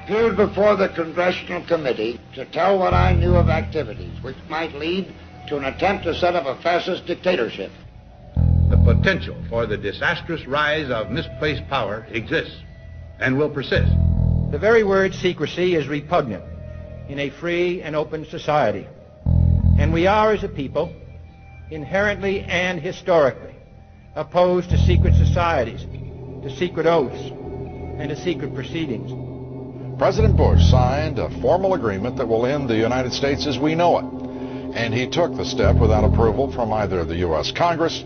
appeared before the Congressional Committee to tell what I knew of activities which might lead to an attempt to set up a fascist dictatorship. The potential for the disastrous rise of misplaced power exists and will persist. The very word secrecy is repugnant in a free and open society. And we are, as a people, inherently and historically opposed to secret societies, to secret oaths, and to secret proceedings. President Bush signed a formal agreement that will end the United States as we know it. And he took the step without approval from either the U.S. Congress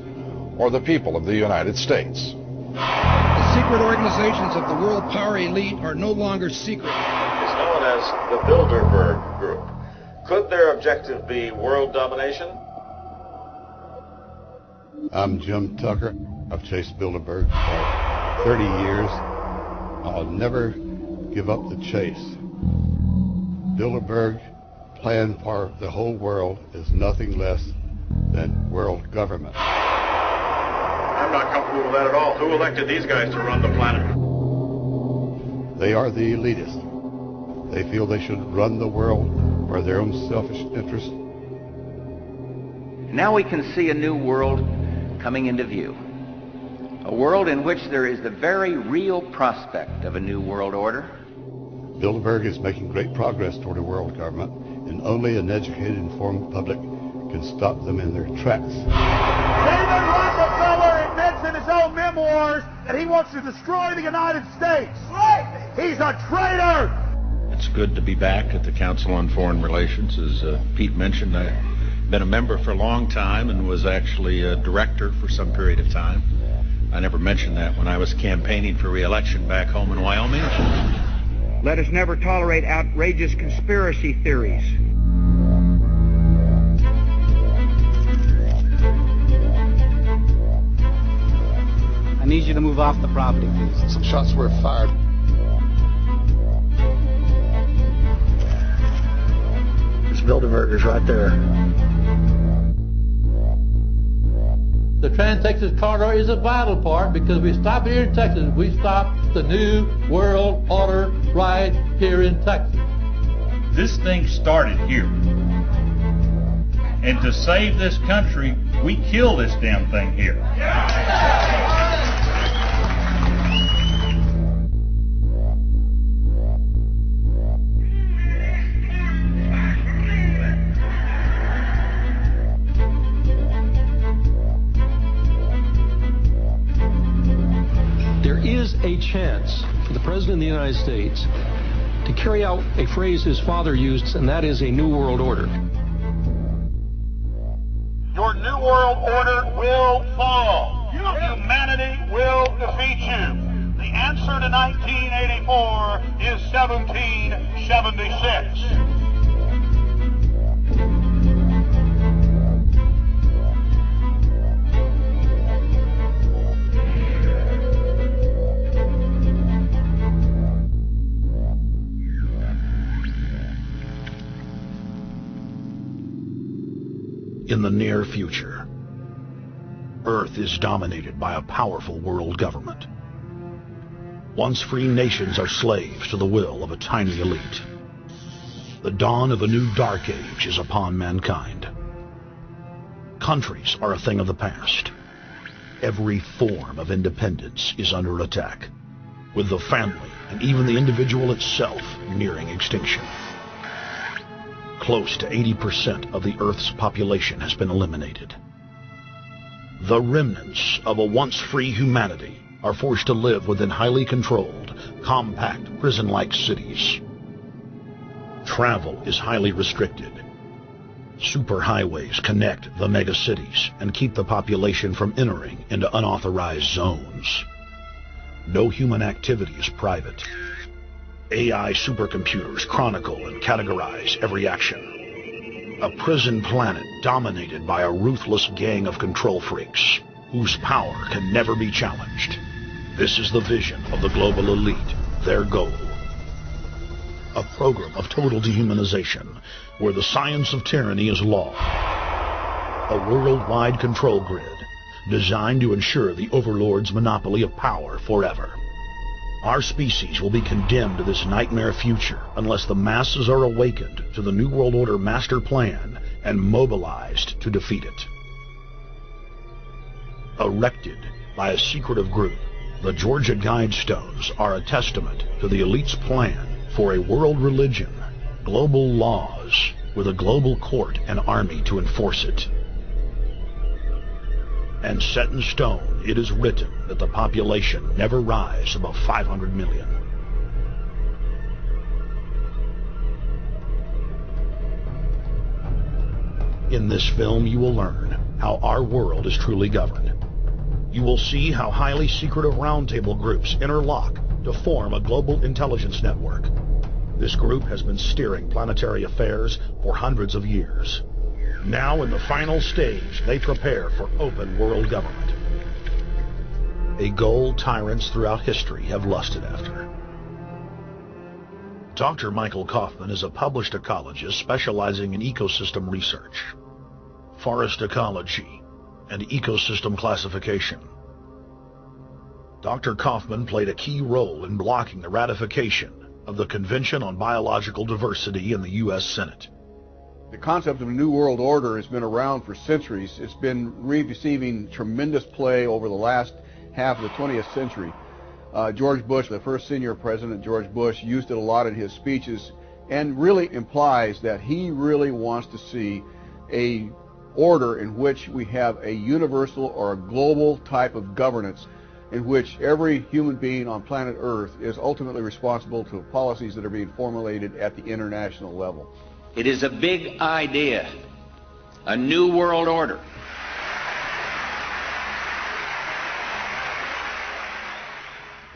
or the people of the United States. The secret organizations of the world power elite are no longer secret. It's known as the Bilderberg Group. Could their objective be world domination? I'm Jim Tucker. I've chased Bilderberg for 30 years. I'll never give up the chase. Bilderberg plan for the whole world is nothing less than world government. I'm not comfortable with that at all. Who elected these guys to run the planet? They are the elitists. They feel they should run the world for their own selfish interests. Now we can see a new world coming into view. A world in which there is the very real prospect of a new world order. Bilderberg is making great progress toward a world government, and only an educated, informed public can stop them in their tracks. David Rockefeller admits in his own memoirs that he wants to destroy the United States. Right. He's a traitor. It's good to be back at the Council on Foreign Relations. As Pete mentioned, I've been a member for a long time and was actually a director for some period of time. I never mentioned that when I was campaigning for re-election back home in Wyoming. Let us never tolerate outrageous conspiracy theories. I need you to move off the property, please. Some shots were fired. It's Bilderbergers right there. The Trans-Texas Corridor is a vital part because we stop it here in Texas. We stop the new world order right here in Texas. This thing started here. And to save this country, we kill this damn thing here. There is a chance for the President of the United States to carry out a phrase his father used, and that is a new world order. Your new world order will fall. Humanity will defeat you. The answer to 1984 is 1776. In the near future, Earth is dominated by a powerful world government. Once free nations are slaves to the will of a tiny elite. The dawn of a new dark age is upon mankind. Countries are a thing of the past. Every form of independence is under attack, with the family and even the individual itself nearing extinction. Close to 80% of the Earth's population has been eliminated. The remnants of a once free humanity are forced to live within highly controlled, compact, prison-like cities. Travel is highly restricted. Superhighways connect the megacities and keep the population from entering into unauthorized zones. No human activity is private. AI supercomputers chronicle and categorize every action. A prison planet dominated by a ruthless gang of control freaks, whose power can never be challenged. This is the vision of the global elite, their goal. A program of total dehumanization, where the science of tyranny is law. A worldwide control grid, designed to ensure the overlord's monopoly of power forever. Our species will be condemned to this nightmare future unless the masses are awakened to the New World Order master plan and mobilized to defeat it. Erected by a secretive group, the Georgia Guidestones are a testament to the elite's plan for a world religion, global laws, with a global court and army to enforce it. And set in stone, it is written that the population never rise above 500 million. In this film, you will learn how our world is truly governed. You will see how highly secretive roundtable groups interlock to form a global intelligence network. This group has been steering planetary affairs for hundreds of years. Now, in the final stage, they prepare for open world government. A goal tyrants throughout history have lusted after. Dr. Michael Kaufman is a published ecologist specializing in ecosystem research, forest ecology, and ecosystem classification. Dr. Kaufman played a key role in blocking the ratification of the Convention on Biological Diversity in the U.S. Senate. The concept of a new world order has been around for centuries. It's been receiving tremendous play over the last half of the 20th century. George Bush, the first senior president, George Bush, used it a lot in his speeches and really implies that he really wants to see a order in which we have a universal or a global type of governance in which every human being on planet Earth is ultimately responsible to policies that are being formulated at the international level. It is a big idea, a new world order.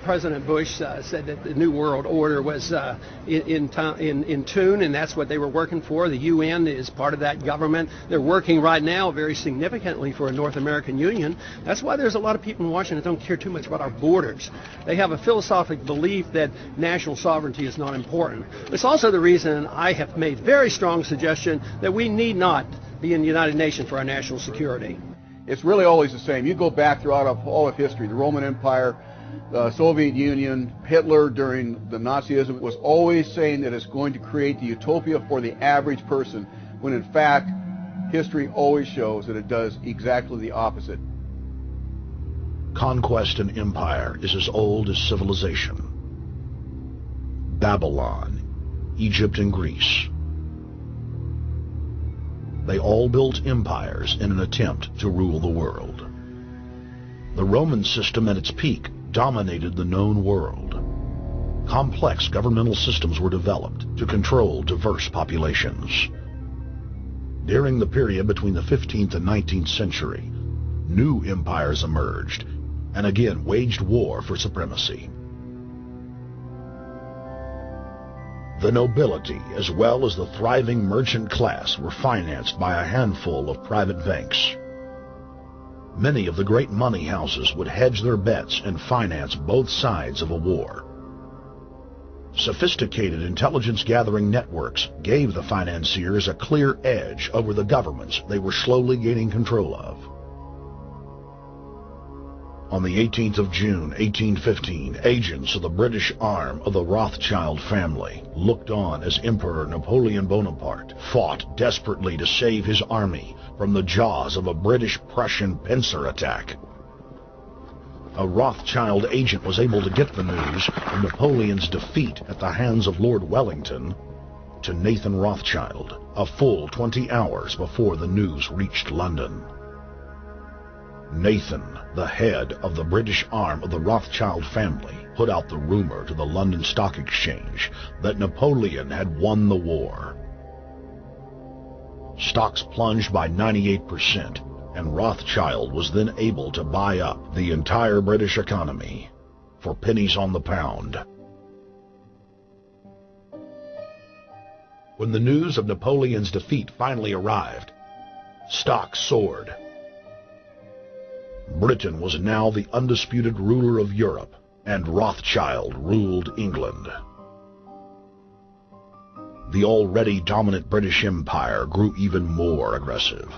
President Bush said that the New World Order was in tune, and that's what they were working for. The UN is part of that government. They're working right now very significantly for a North American Union. That's why there's a lot of people in Washington that don't care too much about our borders. They have a philosophical belief that national sovereignty is not important. It's also the reason I have made very strong suggestion that we need not be in the United Nations for our national security. It's really always the same. You go back throughout all of history, the Roman Empire, the Soviet Union, Hitler during the Nazism was always saying that it's going to create the utopia for the average person, when in fact history always shows that it does exactly the opposite. Conquest and empire is as old as civilization. Babylon, Egypt, and Greece. They all built empires in an attempt to rule the world. The Roman system at its peak dominated the known world. Complex governmental systems were developed to control diverse populations. During the period between the 15th and 19th century, new empires emerged and again waged war for supremacy. The nobility, as well as the thriving merchant class, were financed by a handful of private banks. Many of the great money houses would hedge their bets and finance both sides of a war. Sophisticated intelligence-gathering networks gave the financiers a clear edge over the governments they were slowly gaining control of. On the 18th of June, 1815, agents of the British arm of the Rothschild family looked on as Emperor Napoleon Bonaparte fought desperately to save his army from the jaws of a British-Prussian pincer attack. A Rothschild agent was able to get the news of Napoleon's defeat at the hands of Lord Wellington to Nathan Rothschild, a full 20 hours before the news reached London. Nathan, the head of the British arm of the Rothschild family, put out the rumor to the London Stock Exchange that Napoleon had won the war. Stocks plunged by 98%, and Rothschild was then able to buy up the entire British economy for pennies on the pound. When the news of Napoleon's defeat finally arrived, stocks soared. Britain was now the undisputed ruler of Europe, and Rothschild ruled England. The already dominant British Empire grew even more aggressive.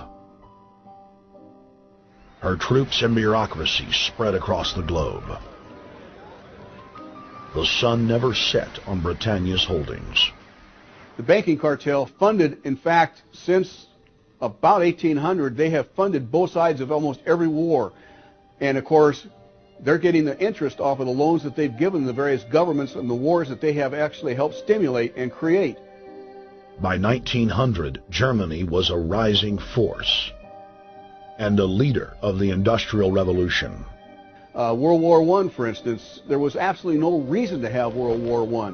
Her troops and bureaucracy spread across the globe. the sun never set on Britannia's holdings. The banking cartel funded, in fact, since about 1800, they have funded both sides of almost every war. And of course, they're getting the interest off of the loans that they've given the various governments and the wars that they have actually helped stimulate and create. By 1900, Germany was a rising force and a leader of the Industrial Revolution. World War I, for instance, there was absolutely no reason to have World War I.